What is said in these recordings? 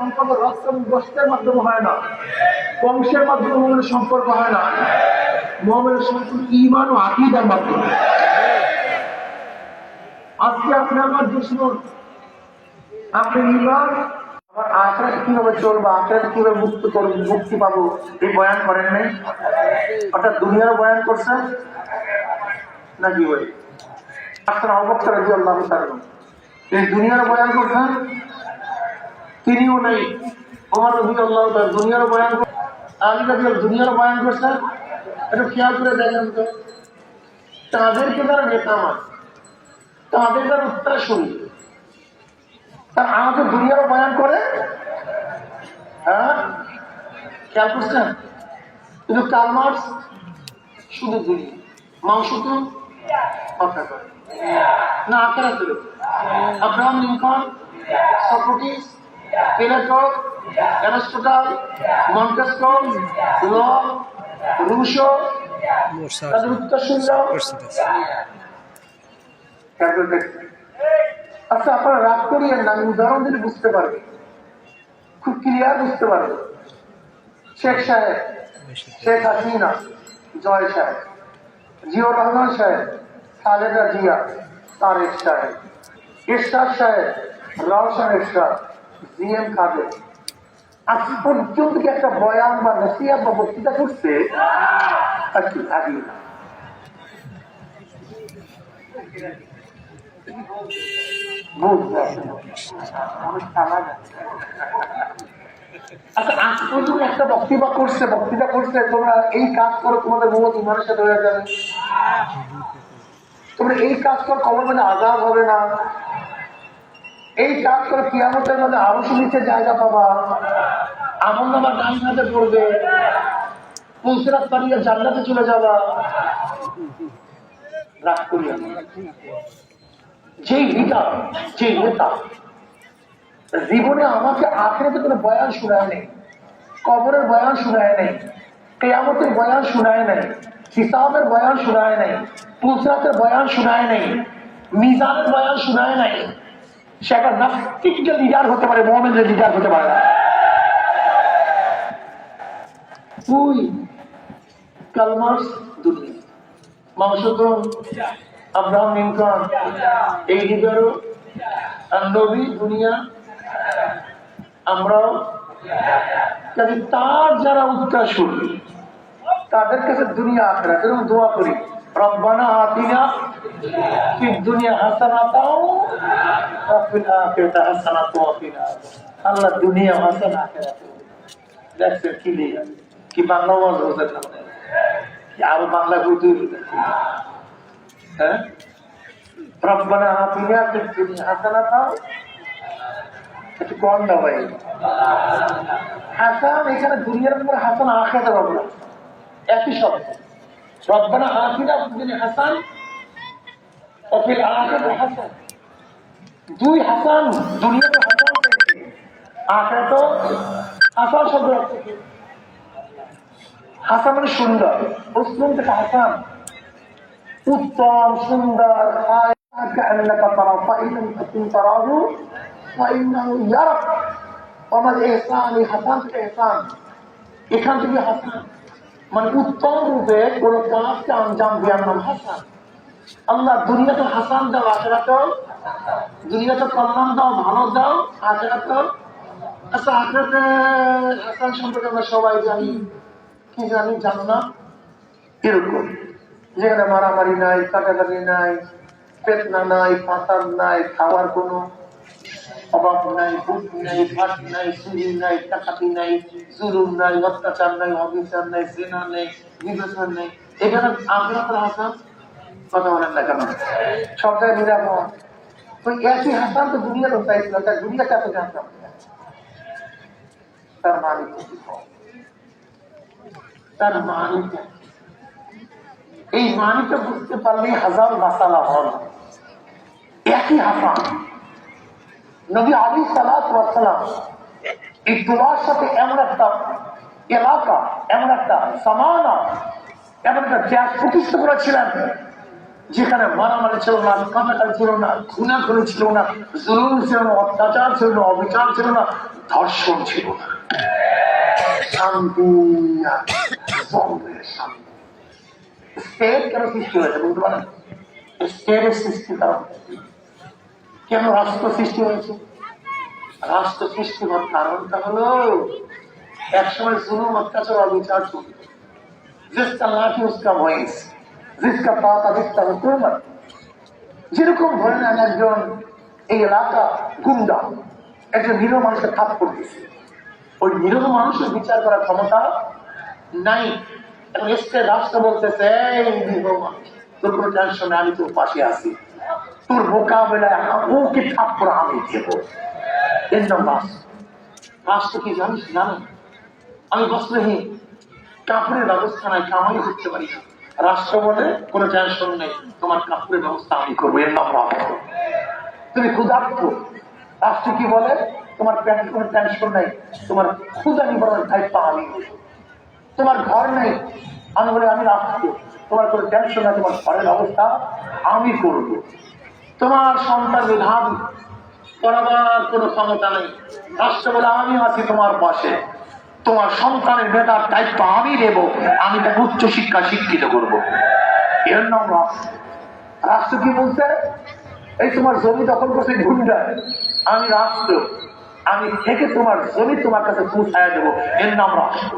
সম্পর্ক রক্ত এবং গোষ্ঠের মাধ্যমে হয় না, বংশের মাধ্যমে মোমেনের সম্পর্ক হয় না, মোমেনের সম্পর্ক ঈমান ও আকীদার মাধ্যমে। আজকে আপনি আমার দুশমন, আপনি ঈমান আমার আখিরাত কিভাবে চলবে, আখিরাত কিভাবে মুক্ত করবো, মুক্তি পাবো, এই বয়ান করেন নাই। অর্থাৎ দুনিয়ারও বয়ান করছেন নাকি বই আপনার অবস্থা রাদিয়াল্লাহু তাআলা এই দুনিয়ারও বয়ান করছেন, তিনিও নেই। ওমর রাদিয়াল্লাহু তাআলা দুনিয়ারও বয়ান, আলী রাদিয়াল্লাহু দুনিয়ারও বয়ান করছেন। একটু খেয়াল করে দেখেন তো, তাদেরকে তারা নেতা মান, তাদের তার উত্তরসূরি, তার আমাকে দুনিয়ারও বয়ান করে। হ্যাঁ, খেয়াল করছেন? কিন্তু কার্ল মার্কস শুধু দুনিয়া, মাংস তো কথা করে না, আখেরাত ছিল। Abraham Lincoln, Socrates, Plato, Aristotle, Montesquieu, Locke, Rousseau, তাদের উত্তরসূরি। আচ্ছা, আপনারা রাগ করিয়েন না, আমি উদাহরণ দিলে বুঝতে পারবে, খুব ক্লিয়ার বুঝতে পারবে। শেখ সাহেব, শেখ হাসিনা, জয় সাহেব, জিয়াউর রহমান সাহেব, খালেদা জিয়া, তারেক সাহেব, এরশাদ সাহেব, রওশন এরশাদ, জিএম কাদের, আজ পর্যন্ত কি একটা বয়ান বা নসিহত বা বক্তৃতা করছে? আজকে থাকি না। আচ্ছা, আজ পর্যন্ত একটা বক্তৃতা করছে তোমরা এই কাজ করো, তোমাদের মত ইমানের সাথে হয়ে যাবে, তোমরা এই কাজ করো, কবর মানে আযাব হবে না, এই কাজ করে কিয়ামতের মধ্যে আরশের নিচে জায়গা পাবা, আমলনামা ডান হাতে পড়বে, পুলসিরাত পারিয়ে জান্নাতে চলে যাবা। রাগ করিয়া যেই লিডার, যেই নেতা জীবনে আমাকে আখিরাতে কোনো বয়ান শোনায় নেই, কবরের বয়ান শোনায় নেই, কিয়ামতের বয়ান শোনায় নেই, হিসাবের বয়ান শোনায় নেই, পুলসিরাতের বয়ান শোনায় নেই, মিজানের বয়ান শোনায় নাই, সে একটা নাস্তিকের লিডার হতে পারে, মুমিনের লিডার হতে পারে না। তুই কার্ল মার্কস দুনিয়া, মাংসতন আব্রাহাম লিঙ্কন, এই লিডারও নবী দুনিয়া, আমরাও। কাজে তার যারা উত্তরসূরি, তাদের কাছে দুনিয়া আখিরাত এরকম দোয়া করি, রব্বানা আতিনা ফিদ দুনিয়া হাসানাতাও ওয়া ফিল আখিরাতি হাসানাতাও ওয়া কিনা আযাব। আল্লাহ দুনিয়া হাসান আখিরাত। দেখছেন কি লিয়া কি বাংলা ওয়াজ হচ্ছে না, কি আরো বাংলা উর্দু, হ্যাঁ, রব্বানা আতিনা ফিদ দুনিয়া হাসানাতাও, একটু কম দাও ভাই। হাসান এখানে দুনিয়ার উপর, হাসান আখিরাতের উপর, একই শব্দ। রব্বানা আতিনা ফিদ দুনিয়া হাসান ওয়া ফিল আখিরাতি হাসান, দুই হাসান, দুনিয়াতে হাসান পেয়েছে, আখিরাতেও হাসান। শব্দ হাসান মানে সুন্দর, উসলুম থেকে হাসান, উত্তম, সুন্দর। কাআন্নাকা তারা ফাইন লাম তাকুন তারাহু ফাইন্নাহু ইয়ারাক। আমাদের ইহসান, এই হাসান থেকে ইহসান, এখান থেকে হাসান মানে উত্তম রূপে কোন কাজকে আঞ্জাম দেওয়ার নাম হাসান। আল্লাহ দুনিয়াতে হাসান দাও, আখিরাতেও দুনিয়াতে কল্যাণ দাও, ভালো দাও, আখিরাতেও। আচ্ছা, আখিরাতে হাসান সম্পর্কে আমরা সবাই জানি, কি জানি? জান্নাত এরকম যেখানে মারামারি নাই, কাটাকাটি নাই, ফিতনা নাই, ফাসাদ নাই, খাওয়ার কোনো অভাব নাই, ভূত নাই, ফাঁস নাই, চুরি নাই, ডাকাতি নাই, জুলুম নাই, অত্যাচার নাই, অবিচার নাই, জিনা নেই, বিবেচনা নেই। এখানে আখিরাতের হাসান কথা বলেন না কেন? সব জায়গায় নিরাপদ। তো একই হাসান তো দুনিয়ার চাইছিল, তাই দুনিয়াকে এত জানতাম। তার মালিক, তার মালিক, এই মানিটা বুঝতে পারলেই হাজার মাসালা হল। একই হাসান নবী আলাইহিস সালাতু ওয়াস সালাম এই দোয়ার সাথে এমন একটা এলাকা, এমন একটা সামানা, এমন একটা জায়গা প্রতিষ্ঠা করেছিলেন যেখানে মারামারি ছিল না, কাটাকাটি ছিল না, খুনাখুনি ছিল না, জুলুম ছিল না, অত্যাচার ছিল না, অবিচার ছিল না, ধর্ষণ ছিল না, শান্তি শান্তি। স্টেট কেন সৃষ্টি হয়েছে বলতে পারেন? স্টেটের সৃষ্টি কারণ কেন রাষ্ট্র সৃষ্টি হয়েছে? রাষ্ট্র সৃষ্টি হওয়ার কারণটা হলো একসময় জুলুম অত্যাচার অবিচার ছিল, जिसका लाठी उसका ভয়েস, जिसका पाता जिसका हुकूमत। যেরকম ধরে নেন একজন এই এলাকা গুন্ডা একজন নিরীহ মানুষকে থাপ্পড় দিচ্ছে, ওই নিরীহ মানুষের বিচার করার ক্ষমতা নাই। এখন এসে রাষ্ট্র বলতেছে এই নিরীহ মানুষ, তোর কোনো টেনশন নেই, আমি তোর পাশে আছি, তোর মোকাবেলায় ওকে থাপ্পড় আমি দেব। এর নাম রাষ্ট্র। রাষ্ট্র কি জানিস? জানো আমি বস্ত্রহীন, কাপড়ের ব্যবস্থা নাই, কামাই করতে পারি না, রাষ্ট্র বলে কোনো টেনশন নেই, তোমার কাপড়ের ব্যবস্থা আমি করবো। এর নাম রাষ্ট্র। তুমি ক্ষুধার্ত, রাষ্ট্র কি বলে? তোমার প্যান্ট কোনো টেনশন নেই, তোমার ক্ষুধা নিবারণের দায়িত্ব আমি নেব। তোমার ঘর নেই, আমি বলে আমি রাষ্ট্র, তোমার কোনো টেনশন নেই, তোমার ঘরের ব্যবস্থা আমি করব। তোমার সন্তান মেধাবী, করাবার কোনো ক্ষমতা নেই, রাষ্ট্র বলে আমি আছি তোমার পাশে, তোমার সন্তানের মেধার দায়িত্ব আমি নেব, আমি তাকে উচ্চ শিক্ষা শিক্ষিত করবো। এর নাম রাষ্ট্র। রাষ্ট্র কি বলছে? এই তোমার জমি দখল করছে গুন্ডা, আমি রাষ্ট্র, আমি থেকে তোমার জমি তোমার কাছে পৌঁছায় দেবো। এর নাম রাষ্ট্র।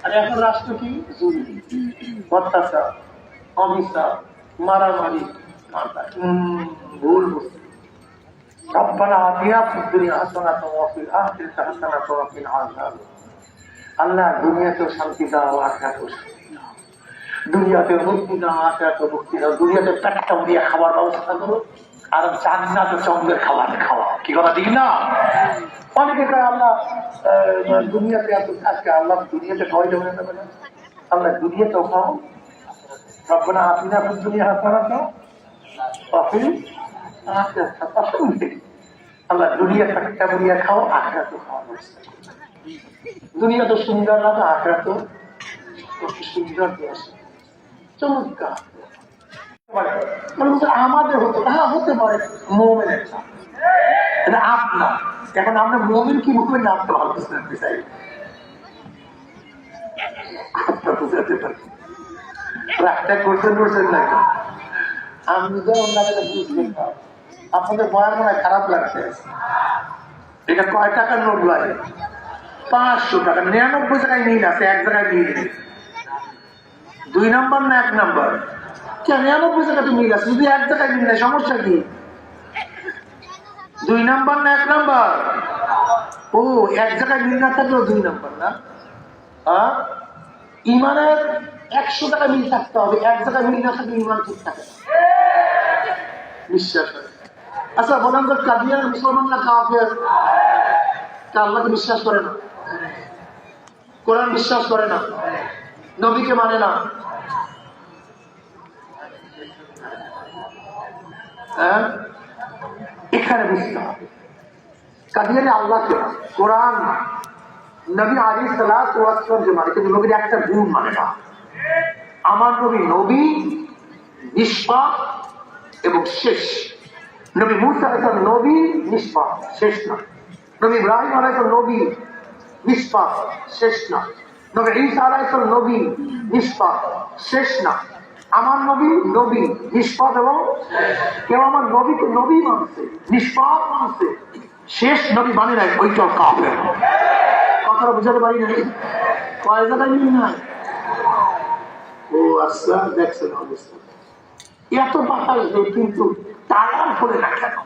আর এখন রাষ্ট্র কি? জুলুম, অত্যাচার, অবিচার, মারামারি, ভুল বুঝছে। ربنا آتنا في الدنيا حسنة وفي الآخرة حسنة وقنا عذاب النار। আল্লাহ দুনিয়াতেও শান্তি দাও, আখিরাতেও শান্তি দাও। দুনিয়াতে মুক্তি দাও, আখিরাতেও মুক্তি দাও। দুনিয়াতে পেটটা মুড়িয়ে খাবার ব্যবস্থা করো, আর জান্নাতে চন্দ্রের খাবার খাওয়া। কি কথা ঠিক না? অনেকে কয় আল্লাহ দুনিয়াতে এত আজকে, আল্লাহ দুনিয়াতে খাওয়াইতে হয়ে যাবে না, আল্লাহ দুনিয়াতেও খাও। রব্বানা আতিনা ফিদ দুনিয়া হাসানাতাও ওয়া ফিল আখিরাতি হাসানাতাও। আল্লাহ দুনিয়া পেটটা মুড়িয়ে খাও, আখিরাতেও খাওয়া ব্যবস্থা করো। দুনিয়া তো সুন্দর লাগে, আখেরাত তো সুন্দর আছে, চমৎকার। আমাদের হতো, হ্যাঁ হতে পারে মোমেনের এটা আপনার। এখন আমরা মোমেন কি মুখে না আপনি ভালো বুঝতে চাই, আপনার বুঝাতে পারি রাগটা করতে করছেন না, আমি তো ওনাকে বুঝবেন না। আপনাদের বয়ান মনে হয় খারাপ লাগছে। এটা কয় টাকার নোট লাগে? 500 টাকা। 99 টাকায় মিল আছে, এক জায়গায় মিল নেই। 2 নম্বর না 1 নম্বর? 99 টাকা তো মিল আছে, যদি এক জায়গায় মিল নেই সমস্যা কি? 2 নম্বর না 1 নম্বর? ও, এক জায়গায় মিল না থাকলেও 2 নম্বর না? ইমানের 100 টাকা মিল থাকতে হবে, এক জায়গায় মিল না থাকলে ইমান ঠিক থাকে না। বিশ্বাস করে। আচ্ছা বলেন তো, কাদিয়ানের মুসলমান না কাফের? আল্লাহকে বিশ্বাস করে না, কোরআন বিশ্বাস করে না, নবীকে মানে না, এখানে বুঝতে হবে কাদিয়ানি আল্লাহকে না, কোরআন নবী আলাইহিস সালাতু ওয়াস সালাম যে মানে, কিন্তু নবীর একটা গুণ মানে না। আমার নবী নবী, নিষ্পাপ এবং শেষ। নবী মুসা আলাইহিস সালাম নবী, নিষ্পাপ, শেষ না। নবী ইব্রাহিম আলাইহিস সালাম নবী, নিষ্পাপ, শেষ না। নবী ঈসা আলাইহিস সালাম নবী, নিষ্পাপ, শেষ না। আমার নবী নবী, নিষ্পাপ এবং কেউ আমার নবীকে নবী মানছে, নিষ্পাপ মানছে, শেষ নবী মানে নাই, ওইটাও কাফের। কথাটা বুঝাতে পারি না? কয় জায়গায় মিল নাই? ও আচ্ছা, দেখছেন অবস্থা। এত বাতাস দেয় কিন্তু টায়ার করে না কেন?